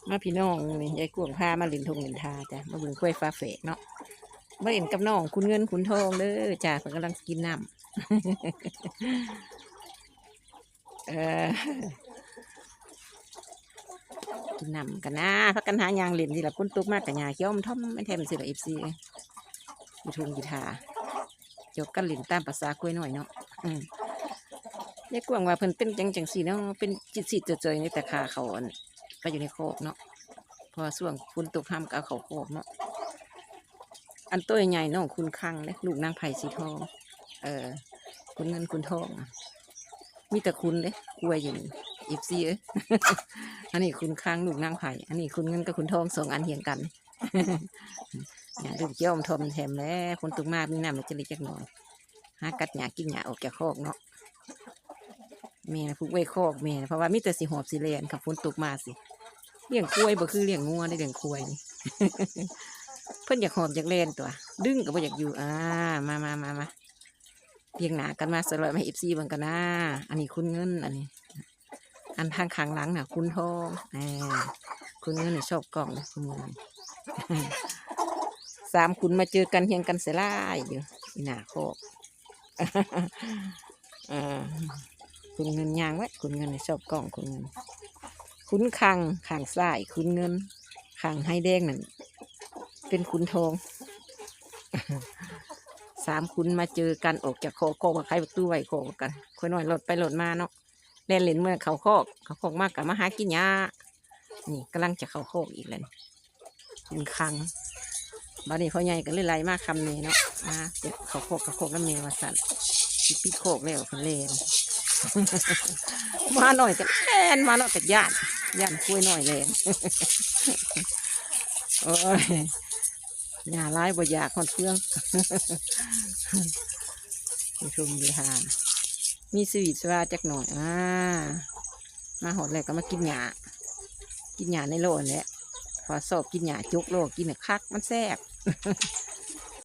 มาพี่น้องนี่ยายกวงพามาเล่นทงเล่นทาจ้ะมาเบิ่งกล้วยฟ้าเฟกเนาะมาเล่นกับน้องคุณเงินคุณทองเด้อจ้ะเพิ่นกำลังกินน้ำ เออกินน้ำกันนะพักกันหายางเล่นที่ละก้นตุกมากกับยาเขี้ยวมันท่อมไม่แทนเป็นสิละFCอยู่ทงกีทาจกกันเล่นตามภาษากล้วยหน่อยเนาะยายกวงว่าเพิ่นเป็นจังสีเนาะเป็นจิตสิเจยๆในแต่ขาเขาอันไปอยู่ในโคกเนาะพอส่วงคุณตุกห้ามก็เอาเขาโคกเนาะอันตัวใหญ่น้องคุณคังเลยลูกนางไผ่สีทองคุณเงินคุณทองมีแต่คุณเลยกล้วยอยู่นี่FCอันนี้คุณคังลูกนางไผ่อันนี้คุณเงินกับคุณทองสองอันเหียงกันอย่าลืมเกี่ยวมทมแถมแล้วคนตุกมามีน้ำมันจะเล็กจักหน่อยหากัดหยากินหยาออกจากโคกเนาะเมย์นะผูกไว้โคกเมย์เพราะว่ามิแต่สีหอบสีเลนกับฝนตกมาสิเลี้ยงกล้วยบ่คือเลี้ยงงัวได้เลี้ยงควายนี่ เพิ่นอยากหอบอยากเลนตัวดึงก็บ่อยากอยู่มาเลี้ยงหนากันมาสลอยมาFCเบิ่งกันนะอันนี้คุณเงินอันนี้อันทางข้างหลังน่ะคุณทองคุณเงินชอบกล่องนะคุณเงิน สามคุณมาเจอกันเฮียงกันเสยล่ายอยู่อีหน้าโคก คุณเงินยางไว้คุณเงินชอบกล่องคุณเงินคุณคังข้างซ้ายคุณเงินข้างให้แดงนั่นเป็นคุณทอง สามคุณมาเจอกันออกจากโคกกับใครประตูไว้โคกกันคนน้อยหลดไปหลดมาเนาะเล่นเล่นเมื่อเขาโคกมากกับมาหากินยานี่กำลังจะเขาโคกอีกเลยคุณคังบัดนี้พ่อใหญ่ก็เลยไล่มาคำนี้เนาะมาเจ็บเขาโคกน้ำเมวาสันปิดโคกแล้วคนเล่น มาหน่อยกันแล่นมาเนาะแต่ย่านคุยหน่อยแลน โอ้ยอย่าไล่บ่อยากคนเฟื่อง ผู้ชมดีค่ะมีสวีทสวาจักหน่อยมาหอดเลยก็มากินหญ้าในโลนแหละพอสอบกินหญ้าจุกโลกินคักมันแซ่บ